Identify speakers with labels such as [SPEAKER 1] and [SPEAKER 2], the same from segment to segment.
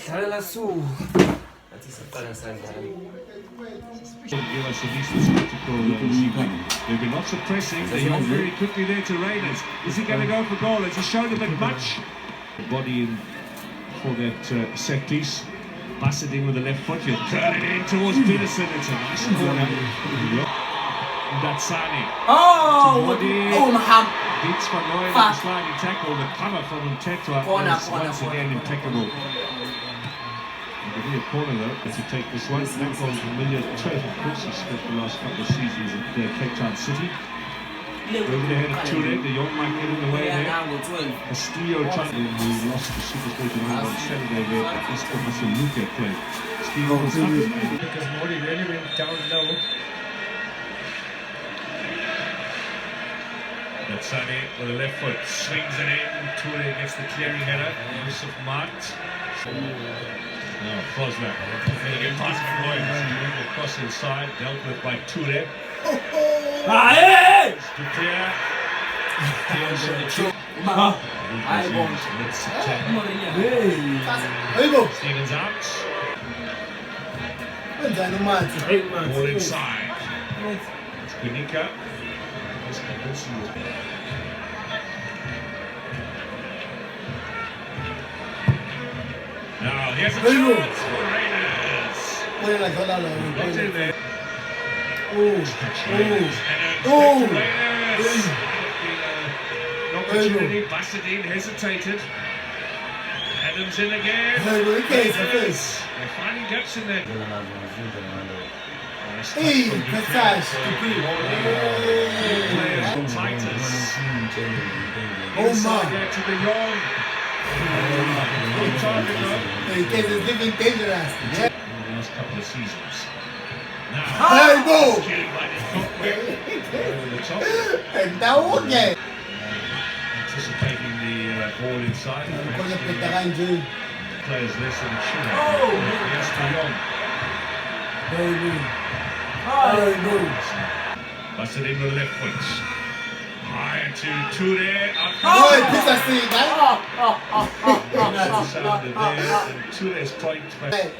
[SPEAKER 1] Dlalela su.
[SPEAKER 2] Give us a decent spectacle. There'll be lots of pressing. They move very quickly there to Raiders. Is he going to go for goal? Has he shown a bit much? Body in for that set piece. Pass it in with the left foot. He'll turn it in towards Peterson. It's a nice corner. That's Sani.
[SPEAKER 1] Oh, Maham.
[SPEAKER 2] Beats Van Nooyen in the sliding tackle. The cover from Mtetwa is once again impeccable. It'll be a corner though, to take this one. That was familiar to of course. He spent the last couple of seasons at Cape Town City. Over the head of Toure, the young might get in the way there. Castillo trying to lost the Supersport on Saturday there at East Luka play. Castillo was up because Mori really went down low. That's Sane with the left foot, swings it in. Toure gets the clearing header. Yusuf Mart. No, Fosler. Going past Van Nooyen. Across inside, dealt with by Toure.
[SPEAKER 1] Hey!
[SPEAKER 2] To clear. Clears on the chip. Stevens out. Ball inside. It's Kunika. Now here's a chance for Raiders. Locked in there. Raiders. An opportunity. Bassadine hesitated. Adams in again. Raiders. They're finding gaps in there. Titus. Inside there to the young.
[SPEAKER 3] living dangerous.
[SPEAKER 2] The last couple of seasons. Now,
[SPEAKER 3] Hey, go!
[SPEAKER 2] killing by the top way. Over the top. Anticipating the ball inside. Players less than it should have. Yes, to young. Busted in with the left foot. High to Toure. Sounded there. And Toure's point back.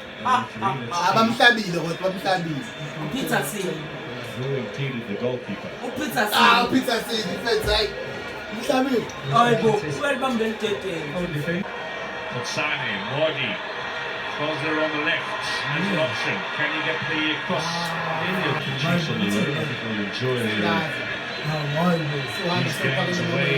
[SPEAKER 2] Who impeded the goalkeeper? Kotsane, Mordi. Fosler on the left. As an option. Can he get the cross in? Chiefs on the road. I think we'll enjoy these games away.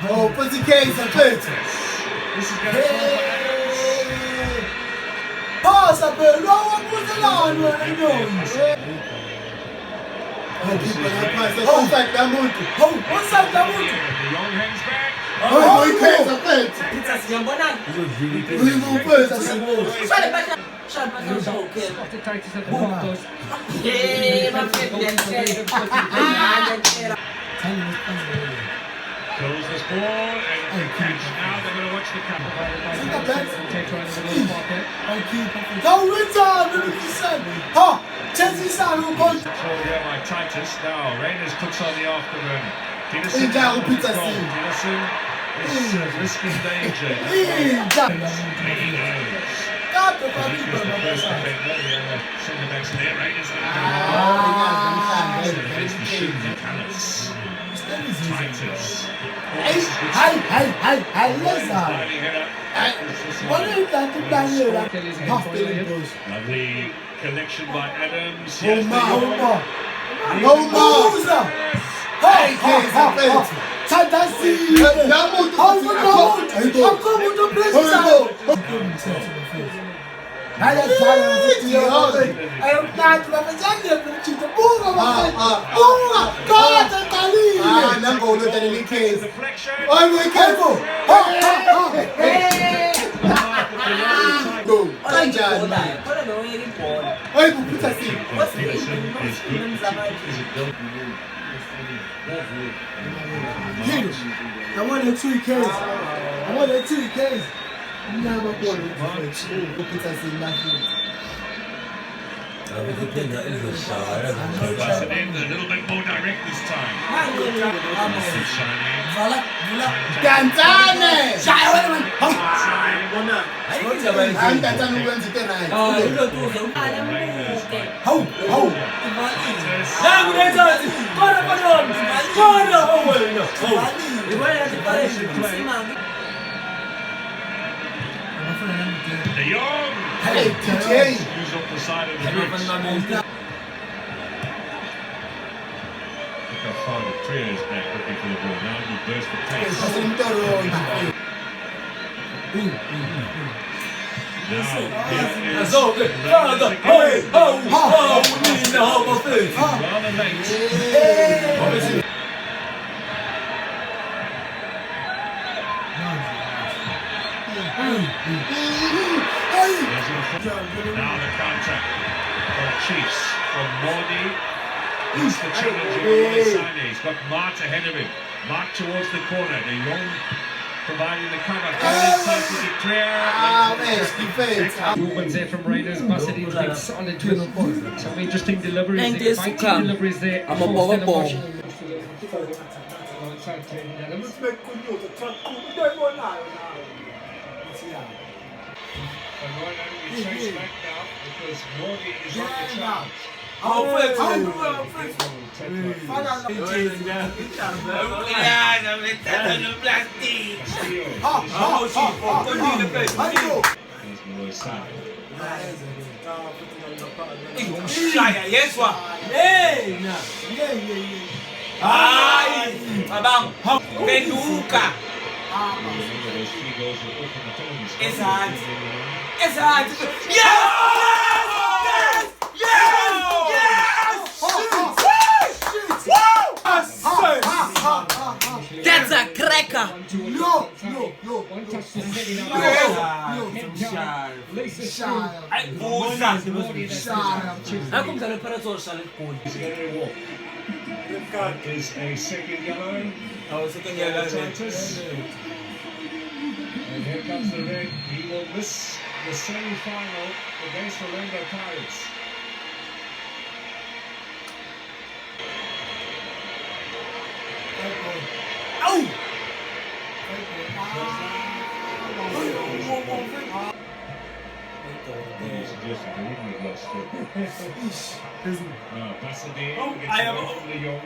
[SPEAKER 3] Oh, put the case and put.
[SPEAKER 2] This is going to
[SPEAKER 3] Pass up, no one puts it on. Oh, what's that?
[SPEAKER 2] The young hangs back.
[SPEAKER 3] Oh, he can't affect.
[SPEAKER 2] Throws this ball and catch. Now they're going to watch the camera.
[SPEAKER 3] Go return, Chelsea side will go.
[SPEAKER 2] Control there by Titus. Now Raiders puts on the afterburner. Peterson is risking danger. Centre backs there. Raiders Titus. Lovely collection by Adams. Here's the
[SPEAKER 3] I want a 2K. I want a 2K.
[SPEAKER 2] Pass it in, a little bit more direct this time.
[SPEAKER 3] Danzane!
[SPEAKER 2] De Jong!
[SPEAKER 3] Hey, TJ!
[SPEAKER 2] Who's off the side of the bricks. Look how far the trio is back looking for the ball. Now he burst the pace. Rather late. Now the counter from Chiefs, from Mordi. It's the challenge of Roy Sane. He's got Mart ahead of him. Mart towards the corner. De Jong providing the cover. Inside to declare.
[SPEAKER 4] Movements there from Raiders. Basadine's been solid with some interesting deliveries. Fighting deliveries there.
[SPEAKER 1] I'm a ball.
[SPEAKER 2] And right now we chase back now because Mordi is on the challenge.
[SPEAKER 1] That's a cracker!
[SPEAKER 3] No!
[SPEAKER 4] One touch to set it up.
[SPEAKER 1] How come the Predator shall it go?
[SPEAKER 2] That is a second yellow. Titus. And here comes the red. He will miss the semi-final against the Rainbow Pirates. Pasadena gets away from De Jong.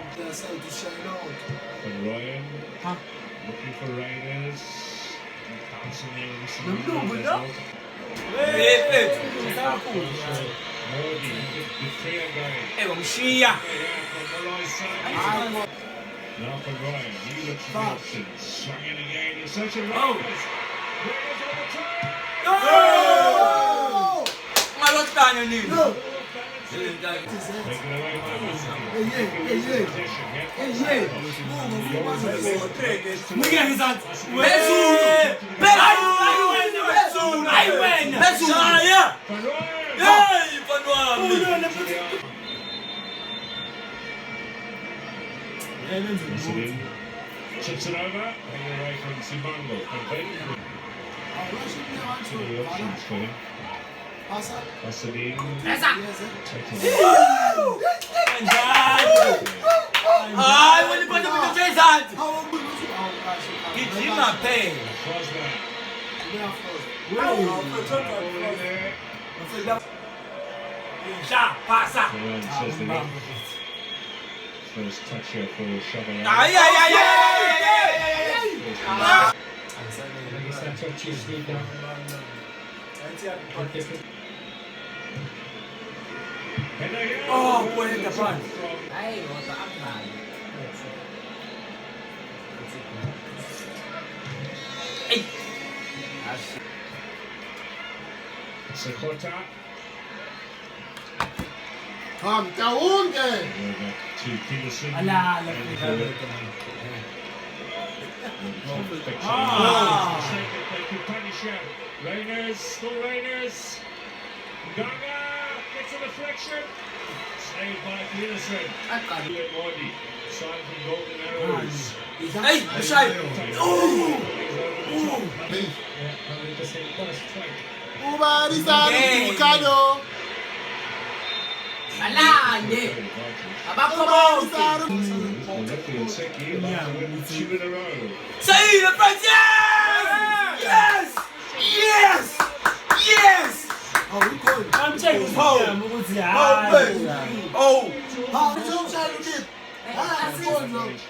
[SPEAKER 2] From Ryan. Looking for Raiders. Bouncing in. Mordi, the trio going. Now for Ryan, he looks for the options. Swung in again, in search of Raiders. Raiders on the top! Taken away by chips it over, hanging away from Simango. The options for him. Pasadena. First touch here for Shabalala.
[SPEAKER 1] Oh, boy, hit the front.
[SPEAKER 2] Sakota.
[SPEAKER 3] Come down,
[SPEAKER 2] To Peterson. Rainers, still Rainers. Ganga gets a deflection. Saved by Peterson. Mordi. Sign from Golden Arrows.
[SPEAKER 1] Hey, Bashai! Alande. Abakomonke. Say the French. Yes! Yes! Yes!
[SPEAKER 3] Oh, we call it.
[SPEAKER 5] I'm checking.
[SPEAKER 1] Oh,
[SPEAKER 3] Ah, we don't try to get. Ah, I call it.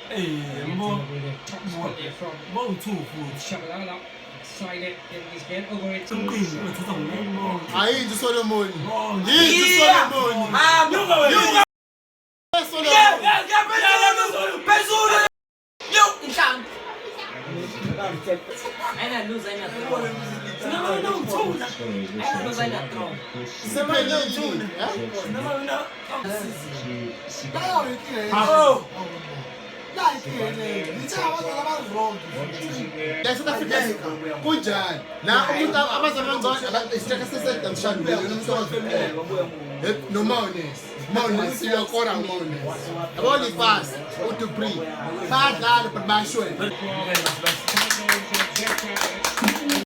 [SPEAKER 5] Hey, more
[SPEAKER 4] Top spot there from
[SPEAKER 5] two food.
[SPEAKER 4] Shabalala. Side it, and he's getting over it.
[SPEAKER 5] Some queen. It's a more.
[SPEAKER 3] I ain't just on the money.
[SPEAKER 5] Oh,
[SPEAKER 3] He ain't just on the money.
[SPEAKER 5] You go ahead.
[SPEAKER 3] Just on the
[SPEAKER 1] yeah,
[SPEAKER 3] money.
[SPEAKER 1] Pesura. Yo, Incan. I lose, I
[SPEAKER 5] No, two.
[SPEAKER 3] Sempre ele. That's what Africa is. Kunjani. La umuntu abazama ngcono isiteka sesedda mshadweni no mountains. Mountains siyakora mountains. Yabo lifast u2 3. Badlala but bashwe.